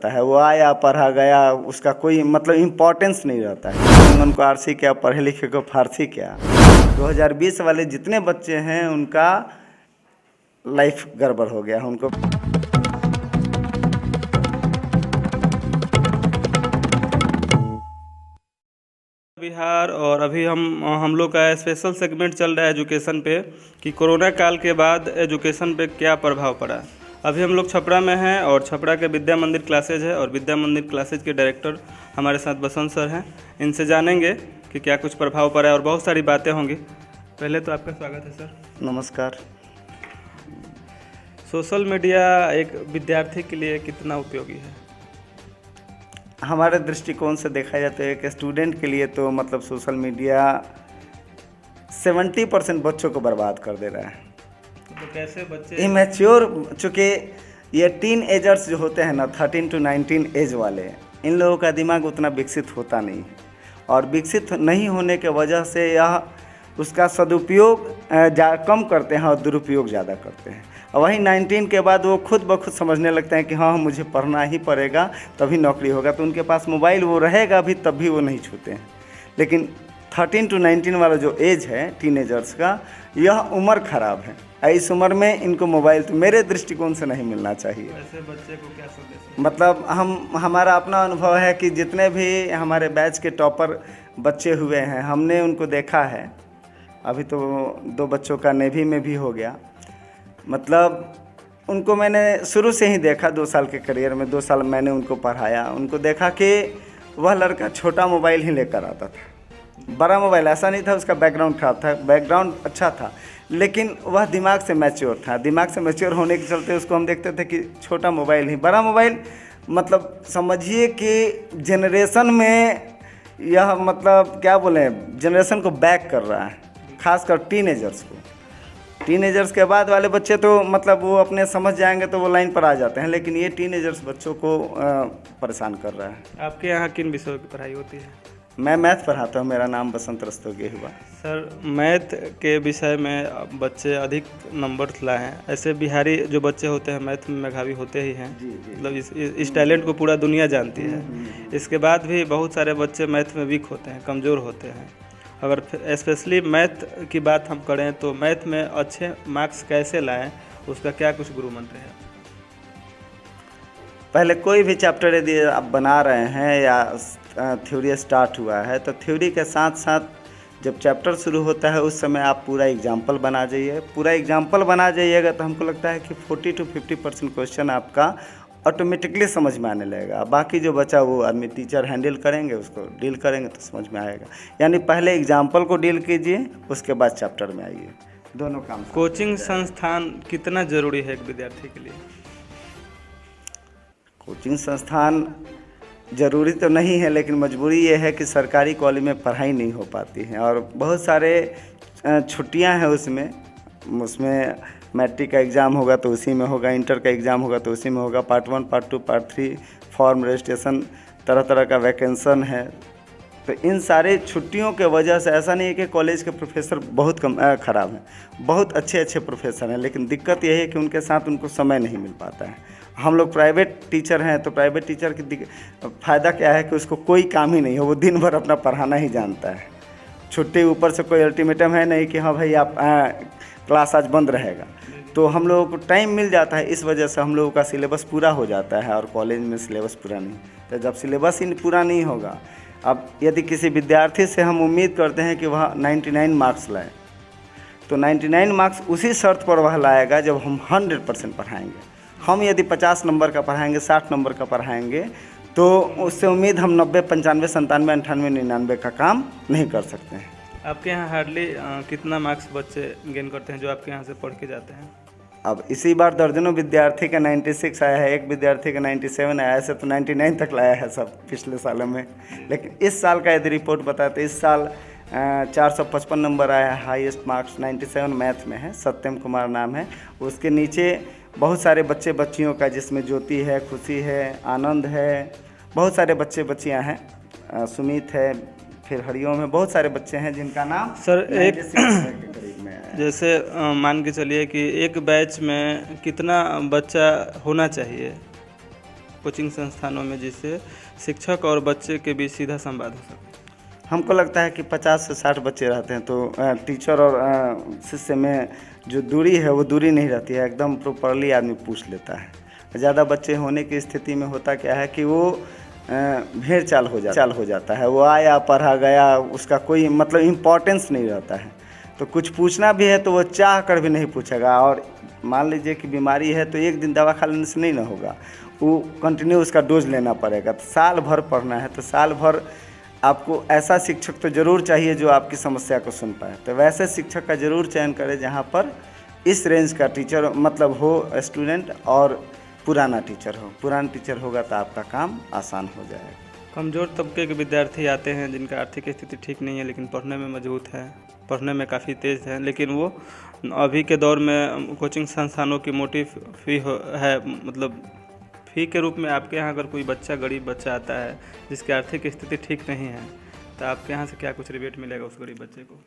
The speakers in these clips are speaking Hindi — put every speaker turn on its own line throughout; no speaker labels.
रहता है। वो आया, पढ़ा गया, उसका कोई मतलब इम्पोर्टेंस नहीं रहता है। उनको आरसी क्या, पढ़े लिखे को फारसी क्या। 2020 वाले जितने बच्चे हैं उनका लाइफ गड़बड़ हो गया है उनको।
बिहार और अभी हम लोग का स्पेशल सेगमेंट चल रहा है एजुकेशन पे कि कोरोना काल के बाद एजुकेशन पे क्या प्रभाव पड़ा। अभी हम लोग छपरा में हैं और छपरा के विद्या मंदिर क्लासेज है और विद्या मंदिर क्लासेज के डायरेक्टर हमारे साथ बसंत सर हैं। इनसे जानेंगे कि क्या कुछ प्रभाव पड़ा है और बहुत सारी बातें होंगी। पहले तो आपका स्वागत है सर।
नमस्कार।
सोशल मीडिया एक विद्यार्थी के लिए कितना उपयोगी है?
हमारे दृष्टिकोण से देखा जाए तो एक स्टूडेंट के लिए तो मतलब सोशल मीडिया 70% बच्चों को बर्बाद कर दे रहा है।
तो कैसे बच्चे
इमेच्योर, चूँकि ये टीन एजर्स जो होते हैं ना, 13 to 19 एज वाले, इन लोगों का दिमाग उतना विकसित होता नहीं है और विकसित नहीं होने के वजह से यह उसका सदुपयोग कम करते हैं और दुरुपयोग ज़्यादा करते हैं। और वहीं 19 के बाद वो खुद ब खुद समझने लगते हैं कि हाँ मुझे पढ़ना ही पड़ेगा तभी नौकरी होगा, तो उनके पास मोबाइल वो रहेगा भी तब भी वो नहीं छूते हैं। लेकिन 13 to 19 वाला जो एज है टीनेजर्स का, यह उम्र ख़राब है। इस उम्र में इनको मोबाइल तो मेरे दृष्टिकोण से नहीं मिलना चाहिए।
ऐसे बच्चे को क्या संदेश?
मतलब हमारा अपना अनुभव है कि जितने भी हमारे बैच के टॉपर बच्चे हुए हैं हमने उनको देखा है। अभी तो 2 बच्चों का नेवी में भी हो गया। मतलब उनको मैंने शुरू से ही देखा, 2 साल के करियर में 2 साल मैंने उनको पढ़ाया। उनको देखा कि वह लड़का छोटा मोबाइल ही लेकर आता था। बड़ा मोबाइल ऐसा नहीं था उसका बैकग्राउंड खराब था, बैकग्राउंड अच्छा था, लेकिन वह दिमाग से मैच्योर था। दिमाग से मैच्योर होने के चलते उसको हम देखते थे कि छोटा मोबाइल ही, बड़ा मोबाइल मतलब समझिए कि जनरेशन में यह मतलब क्या बोलें, जनरेशन को बैक कर रहा है, खासकर टीनेजर्स को। टीनेजर्स के बाद वाले बच्चे तो मतलब वो अपने समझ जाएंगे तो वो लाइन पर आ जाते हैं, लेकिन ये टीनेजर्स बच्चों को परेशान कर रहा है।
आपके यहाँ किन विषयों की पढ़ाई होती है?
मैं मैथ पढ़ाता हूँ। मेरा नाम बसंत रस्तोगी हुआ।
सर, मैथ के विषय में बच्चे अधिक नंबर लाए हैं। ऐसे बिहारी जो बच्चे होते हैं मैथ में मेधावी होते ही हैं। मतलब इस टैलेंट को पूरा दुनिया जानती है। इसके बाद भी बहुत सारे बच्चे मैथ में वीक होते हैं, कमज़ोर होते हैं। अगर स्पेशली मैथ की बात हम करें तो मैथ में अच्छे मार्क्स कैसे लाएं, उसका क्या कुछ गुरु मंत्र है?
पहले कोई भी चैप्टर यदि आप बना रहे हैं या थ्योरी स्टार्ट हुआ है तो थ्योरी के साथ साथ जब चैप्टर शुरू होता है उस समय आप पूरा एग्जाम्पल बना जाइए। पूरा एग्जाम्पल बना जाइएगा तो हमको लगता है कि 40 to 50% क्वेश्चन आपका ऑटोमेटिकली समझ में आने लगेगा। बाकी जो बचा वो आदमी टीचर हैंडल करेंगे, उसको डील करेंगे तो समझ में आएगा। यानी पहले एग्जाम्पल को डील कीजिए, उसके बाद चैप्टर में आइए, दोनों काम।
कोचिंग संस्थान कितना ज़रूरी है एक विद्यार्थी के लिए?
कोचिंग संस्थान ज़रूरी तो नहीं है, लेकिन मजबूरी ये है कि सरकारी कॉलेज में पढ़ाई नहीं हो पाती है और बहुत सारे छुट्टियां हैं उसमें मैट्रिक का एग्ज़ाम होगा तो उसी में होगा, इंटर का एग्ज़ाम होगा तो उसी में होगा, part 1, part 2, part 3, form registration, तरह तरह का वैकेंसन है। तो इन सारे छुट्टियों के वजह से ऐसा नहीं है कि कॉलेज के प्रोफेसर बहुत ख़राब हैं, बहुत अच्छे अच्छे प्रोफेसर हैं, लेकिन दिक्कत यही है कि उनके साथ उनको समय नहीं मिल पाता है। हम लोग प्राइवेट टीचर हैं तो प्राइवेट टीचर की फ़ायदा क्या है कि उसको कोई काम ही नहीं है, वो दिन भर अपना पढ़ाना ही जानता है। छुट्टी ऊपर से कोई अल्टीमेटम है नहीं कि हाँ भाई आप क्लास आज बंद रहेगा, तो हम लोगों को टाइम मिल जाता है। इस वजह से हम लोगों का सिलेबस पूरा हो जाता है और कॉलेज में सिलेबस पूरा नहीं। तो जब सिलेबस ही पूरा नहीं होगा, अब यदि किसी विद्यार्थी से हम उम्मीद करते हैं कि वह 99 मार्क्स लाए, तो 99 मार्क्स उसी शर्त पर वह लाएगा जब हम 100% पढ़ाएंगे। हम यदि 50 नंबर का पढ़ाएंगे, 60 नंबर का पढ़ाएंगे, तो उससे उम्मीद हम 90, 95, 97, 98, 99 का काम नहीं कर सकते हैं।
आपके यहाँ हार्डली कितना मार्क्स बच्चे गेन करते हैं जो आपके यहाँ से पढ़ के जाते हैं?
अब इसी बार दर्जनों विद्यार्थी का 96 आया है, एक विद्यार्थी का 97 आया है, ऐसे तो 99 तक लाया है सब पिछले सालों में। लेकिन इस साल का यदि रिपोर्ट बताते, इस साल 455 नंबर आया है, हाईएस्ट मार्क्स 97 मैथ में है, सत्यम कुमार नाम है। उसके नीचे बहुत सारे बच्चे बच्चियों का, जिसमें ज्योति है, खुशी है, आनंद है, बहुत सारे बच्चे बच्चियां हैं, सुमित है, फिर हरिओम है, बहुत सारे बच्चे हैं जिनका नाम
सर एक
के करीब में है।
जैसे मान के चलिए कि एक बैच में कितना बच्चा होना चाहिए? कोचिंग संस्थानों में, जिससे शिक्षक और बच्चे के बीच सीधा संवाद हो सके?
हमको लगता है कि 50 से 60 बच्चे रहते हैं तो टीचर और शिष्य में जो दूरी है वो दूरी नहीं रहती है, एकदम प्रॉपरली आदमी पूछ लेता है। ज़्यादा बच्चे होने की स्थिति में होता क्या है कि वो भेड़ चाल हो जाता है, वो आया पढ़ा गया, उसका कोई मतलब इम्पोर्टेंस नहीं रहता है। तो कुछ पूछना भी है तो वो चाह कर भी नहीं पूछेगा, और मान लीजिए कि बीमारी है तो एक दिन दवा खा लेने से नहीं ना होगा, वो कंटिन्यू उसका डोज लेना पड़ेगा। तो साल भर पढ़ना है तो साल भर आपको ऐसा शिक्षक तो ज़रूर चाहिए जो आपकी समस्या को सुन पाए। तो वैसे शिक्षक का ज़रूर चयन करें जहाँ पर इस रेंज का टीचर मतलब हो स्टूडेंट, और पुराना टीचर हो। पुराना टीचर होगा तो आपका काम आसान हो जाएगा।
कमज़ोर तबके के विद्यार्थी आते हैं जिनका आर्थिक स्थिति ठीक नहीं है, लेकिन पढ़ने में मजबूत है, पढ़ने में काफ़ी तेज़ है, लेकिन वो अभी के दौर में कोचिंग संस्थानों की मोटी फ़ी है, मतलब फ़ी के रूप में आपके यहाँ अगर कोई बच्चा, गरीब बच्चा आता है जिसकी आर्थिक स्थिति ठीक नहीं है, तो आपके यहाँ से क्या कुछ रिबेट मिलेगा उस गरीब बच्चे को?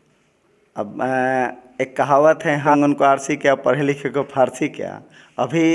अब एक कहावत है, आंगन को आरसी क्या, पढ़े लिखे को फारसी क्या। अभी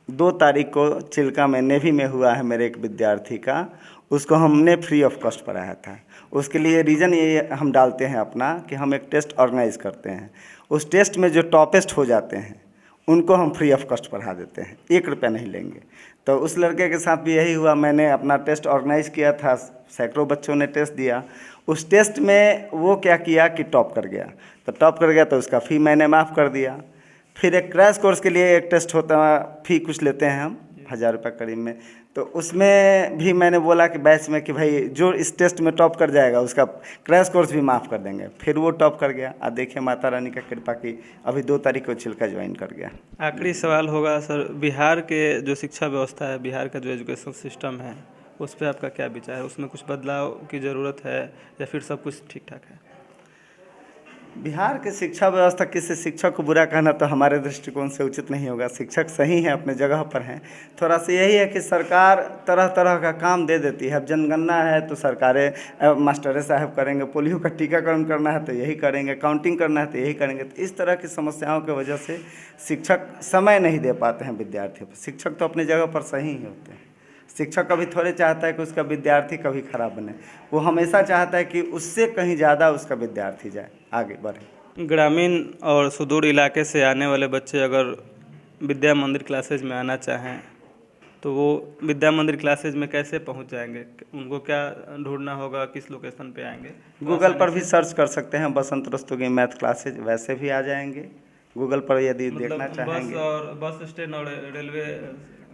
2 तारीख को चिल्का में नेवी में हुआ है मेरे एक विद्यार्थी का, उसको हमने फ्री ऑफ कॉस्ट पढ़ाया था। उसके लिए रीज़न ये हम डालते हैं अपना कि हम एक टेस्ट ऑर्गेनाइज करते हैं, उस टेस्ट में जो टॉपेस्ट हो जाते हैं उनको हम फ्री ऑफ कॉस्ट पढ़ा देते हैं, 1 रुपया नहीं लेंगे। तो उस लड़के के साथ भी यही हुआ, मैंने अपना टेस्ट ऑर्गेनाइज किया था, सैकड़ों बच्चों ने टेस्ट दिया। उस टेस्ट में वो क्या किया कि टॉप कर गया, तो टॉप कर गया तो उसका फ़ी मैंने माफ़ कर दिया। फिर एक क्रैश कोर्स के लिए एक टेस्ट होता है, फ़ी कुछ लेते हैं हम 1000 रुपये करीब में, तो उसमें भी मैंने बोला कि बैच में कि भाई जो इस टेस्ट में टॉप कर जाएगा उसका क्रैश कोर्स भी माफ़ कर देंगे। फिर वो टॉप कर गया। अब देखिए माता रानी का कृपा की अभी 2 तारीख को छिलका ज्वाइन कर गया।
आखिरी सवाल होगा सर, बिहार के जो शिक्षा व्यवस्था है, बिहार का जो एजुकेशन सिस्टम है, उस पर आपका क्या विचार है? उसमें कुछ बदलाव की ज़रूरत है या फिर सब कुछ ठीक ठाक है?
बिहार की शिक्षा व्यवस्था, किसी शिक्षक को बुरा कहना तो हमारे दृष्टिकोण से उचित नहीं होगा। शिक्षक सही हैं, अपने जगह पर हैं। थोड़ा सा यही है कि सरकार तरह तरह का काम दे देती है। अब जनगणना है तो सरकारें मास्टरें साहब करेंगे, पोलियो का टीकाकरण करना है तो यही करेंगे, काउंटिंग करना है तो यही करेंगे। तो इस तरह की समस्याओं की वजह से शिक्षक समय नहीं दे पाते हैं विद्यार्थियों पर। शिक्षक तो अपनी जगह पर सही ही होते हैं। शिक्षक कभी थोड़े चाहता है कि उसका विद्यार्थी कभी खराब बने, वो हमेशा चाहता है कि उससे कहीं ज़्यादा उसका विद्यार्थी जाए, आगे बढ़े।
ग्रामीण और सुदूर इलाके से आने वाले बच्चे अगर विद्या मंदिर क्लासेज में आना चाहें तो वो विद्या मंदिर क्लासेज में कैसे पहुंच जाएंगे? उनको क्या ढूंढना होगा, किस लोकेशन पे आएंगे?
गूगल पर भी सर्च कर सकते हैं, बसंत रस्तोगी मैथ क्लासेज, वैसे भी आ जाएंगे गूगल पर यदि देखना चाहेंगे।
बस स्टैंड और रेलवे,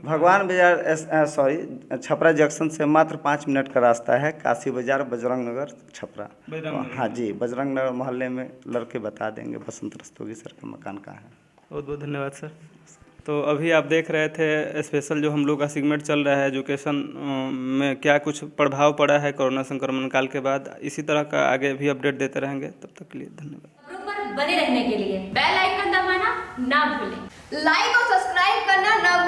भगवान बाजार छपरा जंक्शन से मात्र 5 मिनट का रास्ता है। काशी बाजार, बजरंग नगर, छपरा। हाँ जी, बजरंग नगर मोहल्ले में लड़के बता देंगे बसंत रस्तोगी सर का मकान कहाँ है।
बहुत बहुत धन्यवाद सर। तो अभी आप देख रहे थे स्पेशल जो हम लोग का सेगमेंट चल रहा है, एजुकेशन में क्या कुछ प्रभाव पड़ा है कोरोना संक्रमण काल के बाद। इसी तरह का आगे भी अपडेट देते रहेंगे। तब तक के लिए धन्यवाद।
बने रहने के लिए बेल आइकन दबाना ना भूलें, लाइक और सब्सक्राइब करना ना